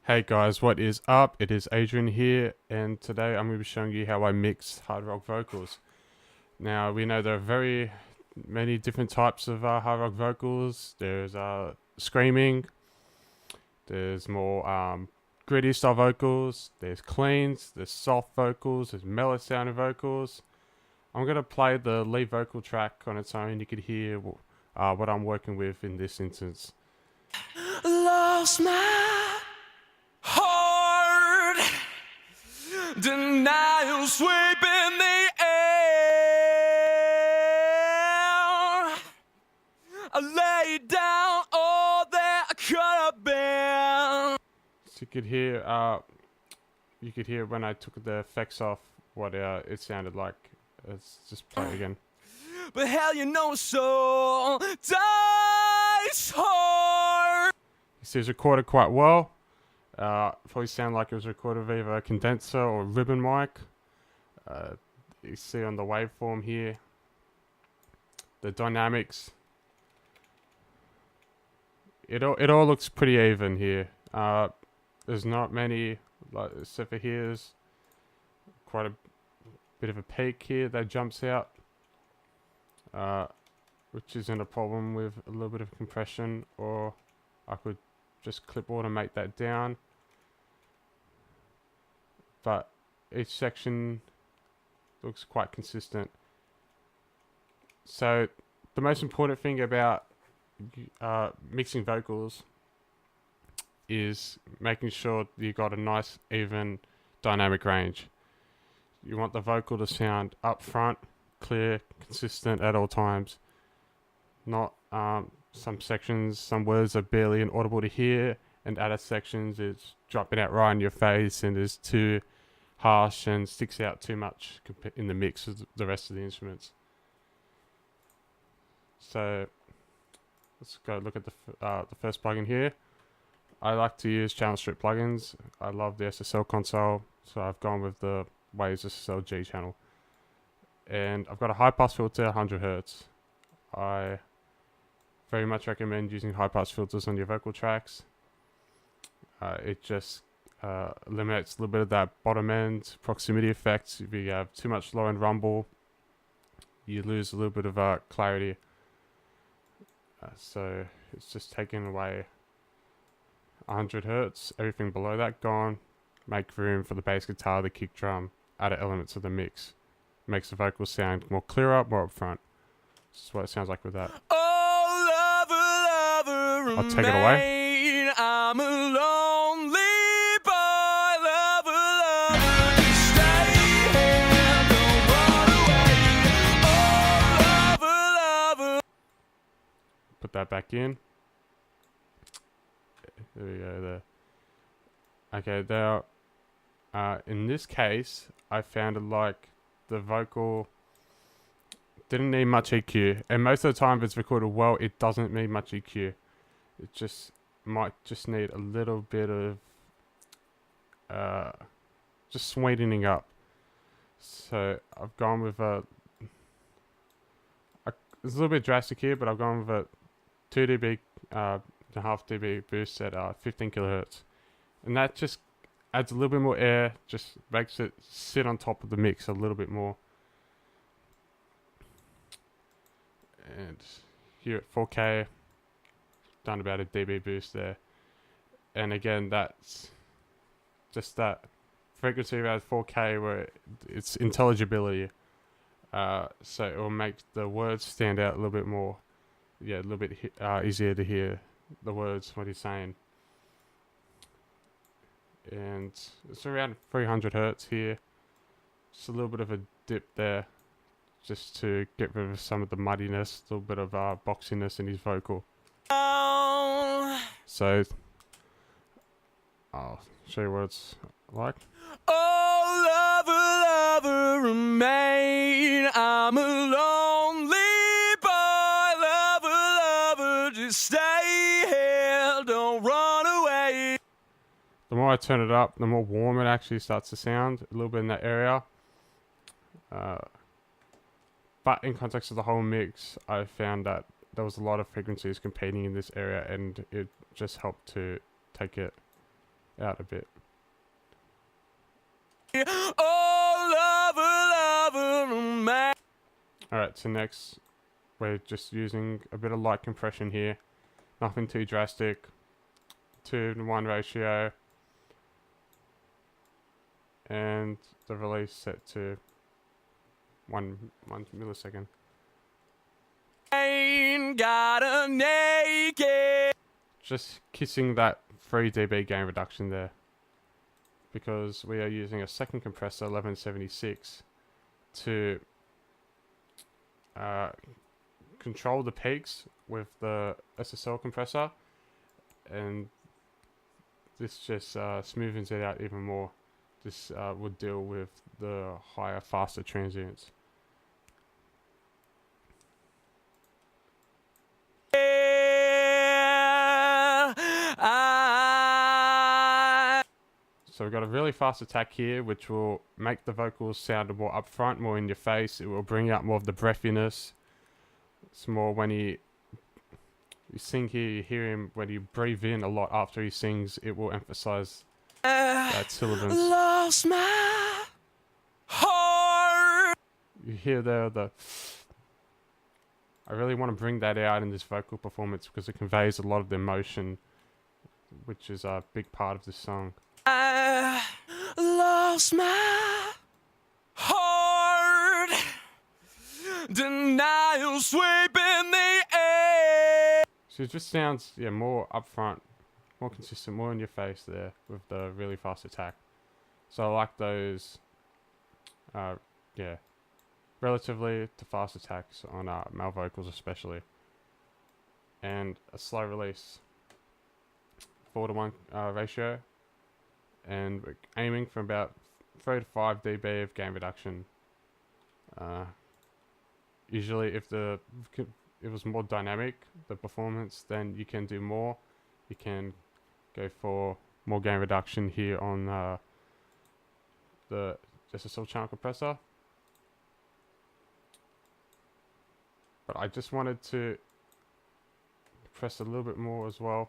Hey guys, what is up? It is Adrian here, and today I'm going to be showing you how I mix hard rock vocals. Now, we know there are very many different types of hard rock vocals. There's screaming, there's more gritty style vocals, there's cleans, there's soft vocals, there's mellow sounding vocals. I'm going to play the lead vocal track on its own. You could hear what I'm working with in this instance. Lost my heart, denial sweeping the air. I laid down all that I could have been. So you could hear when I took the effects off what it sounded like. Let's just play it again. But hell, soul dies hard. You see, it's recorded quite well. Probably sound like it was recorded with either a condenser or a ribbon mic. You see on the waveform here, the dynamics. It all looks pretty even here. There's not many, except for here's quite a bit of a peak here that jumps out, which isn't a problem with a little bit of compression, or I could just clip automate that down. But each section looks quite consistent. So the most important thing about mixing vocals is making sure you got a nice even dynamic range. You want the vocal to sound up front, clear, consistent at all times. Not some sections, some words are barely inaudible to hear, and other sections it's dropping out right in your face and is too harsh and sticks out too much in the mix with the rest of the instruments. So let's go look at the first plugin here. I like to use channel strip plugins. I love the SSL console, so I've gone with the Waves SSL G channel. And I've got a high pass filter, 100 Hz. I very much recommend using high pass filters on your vocal tracks. It just eliminates a little bit of that bottom end proximity effect. If you have too much low end rumble, you lose a little bit of clarity. So it's just taking away 100 Hz. Everything below that gone. Make room for the bass guitar, the kick drum, other elements of the mix. Makes the vocals sound more clearer, more upfront. This is what it sounds like with that. Oh, lover, I'll take it away. I'm a lonely boy, lover, stay here, don't run away. Oh, lover. Put that back in. There we go there. Okay, now, in this case, I found it like the vocal didn't need much EQ, and most of the time if it's recorded well, it doesn't need much EQ. It just might just need a little bit of just sweetening up. So I've gone with it's a little bit drastic here, but I've gone with a 2 dB, and half dB boost at 15 kilohertz, and that just adds a little bit more air, just makes it sit on top of the mix a little bit more. And here at 4K, done about a dB boost there, and again that's just that frequency around 4K where it's intelligibility, so it will make the words stand out a little bit more. Yeah, a little bit easier to hear the words, what he's saying. And it's around 300 Hz here. Just a little bit of a dip there, just to get rid of some of the muddiness, a little bit of boxiness in his vocal. So I'll show you what it's like. Oh, lover, remain. I'm a lonely boy, lover, just stay here, don't run away. The more I turn it up, the more warm it actually starts to sound, a little bit in that area. But in context of the whole mix, I found that there was a lot of frequencies competing in this area, and it just helped to take it out a bit. Oh, lover, lover, man. Alright, so next we're just using a bit of light compression here. Nothing too drastic. 2-to-1 ratio. And the release set to 1 millisecond. Ain't got a naked. Just kissing that 3 dB gain reduction there, because we are using a second compressor 1176 to control the peaks with the SSL compressor, and this just smoothens it out even more. This would deal with the higher, faster transients. So we've got a really fast attack here, which will make the vocals sound more upfront, more in your face. It will bring out more of the breathiness. It's more when you sing here, you hear him when you breathe in a lot after he sings. It will emphasize that sibilance. Lost my heart. You hear there the. I really want to bring that out in this vocal performance because it conveys a lot of the emotion, which is a big part of this song. I lost my heart. Denial sweeping the air. So it just sounds, yeah, more upfront, more consistent, more in your face there with the really fast attack. So I like those, yeah, relatively to fast attacks on male vocals especially. And a slow release, 4-to-1 ratio. And we're aiming for about 3 to 5 dB of gain reduction. Usually if it was more dynamic, the performance, then you can do more. You can go for more gain reduction here on the SSL channel compressor. But I just wanted to compress a little bit more as well.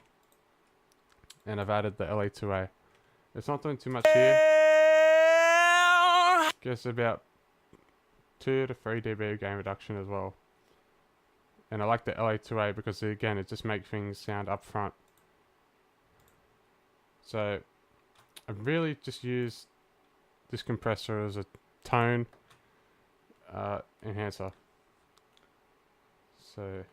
And I've added the LA2A. It's not doing too much here. Guess about 2 to 3 dB gain reduction as well. And I like the LA2A because again, it just makes things sound up front. So I really just use this compressor as a tone enhancer. So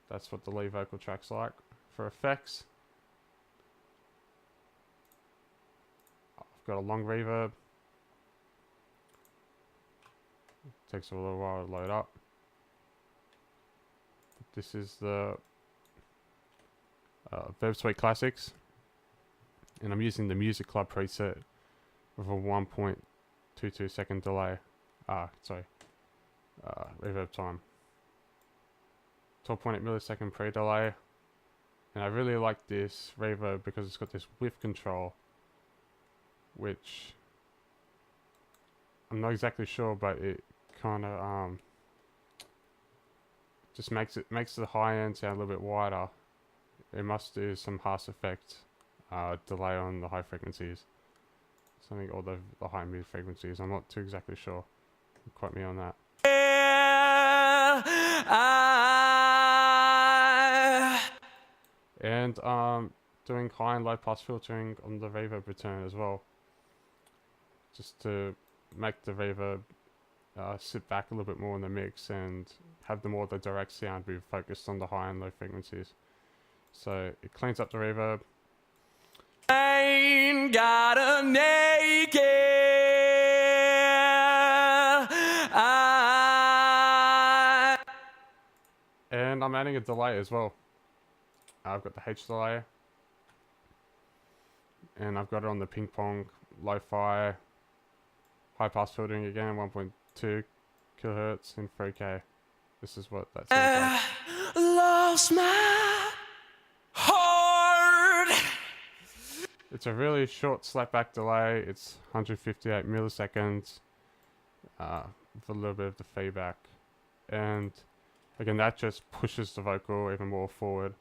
that's what the lead vocal track's like. For effects, got a long reverb. Takes a little while to load up. This is the Verb Suite Classics, and I'm using the Music Club preset with a 1.22 second delay. Reverb time. 12.8 millisecond pre-delay, and I really like this reverb because it's got this width control, which I'm not exactly sure, but it kind of just makes the high end sound a little bit wider. It must do some harsh effect delay on the high frequencies, something, or the high mid frequencies. I'm not too exactly sure. Quote me on that. And doing high and low pass filtering on the reverb return as well, just to make the reverb sit back a little bit more in the mix and have the direct sound be focused on the high and low frequencies. So it cleans up the reverb. Ain't got a naked eye. And I'm adding a delay as well. I've got the H delay, and I've got it on the ping pong lo-fi high pass filtering again, 1.2 kilohertz in 3K. This is what that sounds like. Lost my heart. It's a really short slapback delay. It's 158 milliseconds with a little bit of the feedback, and again that just pushes the vocal even more forward,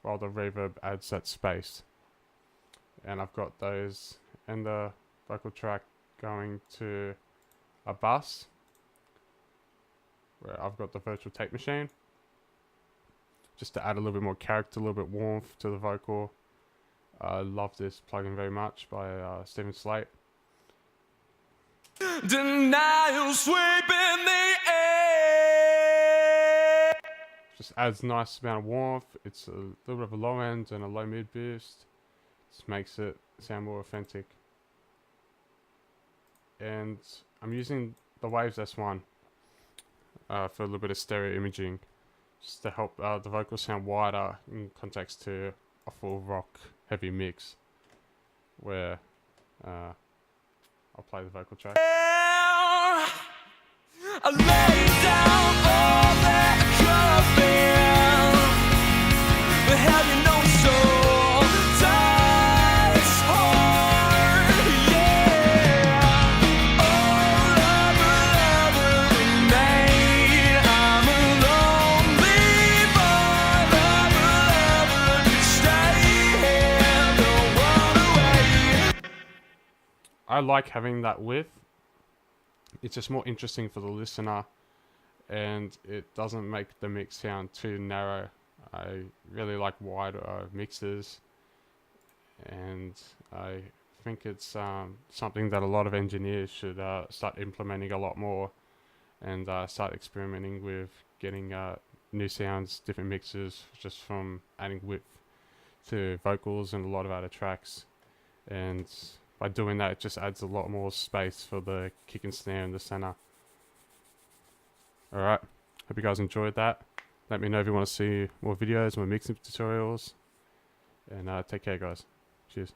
while the reverb adds that space. and I've got those in the vocal track going to a bus where I've got the virtual tape machine, just to add a little bit more character, a little bit warmth to the vocal. I love this plugin very much by Stephen Slate. Denial sweeping the air. Just adds nice amount of warmth. It's a little bit of a low end and a low mid boost. Just makes it sound more authentic. And I'm using the Waves S1 for a little bit of stereo imaging, just to help the vocals sound wider in context to a full rock heavy mix, where I'll play the vocal track. I lay down all that could have been, but have you known soul dies hard, yeah. All I will ever remain, I'm a lonely boy, love will ever stay here, don't run away. I like having that width. It's just more interesting for the listener, and it doesn't make the mix sound too narrow. I really like wider mixes, and I think it's something that a lot of engineers should start implementing a lot more, and start experimenting with getting new sounds, different mixes, just from adding width to vocals and a lot of other tracks. And by doing that, it just adds a lot more space for the kick and snare in the center. Alright, hope you guys enjoyed that. Let me know if you want to see more videos, more mixing tutorials. And take care, guys. Cheers.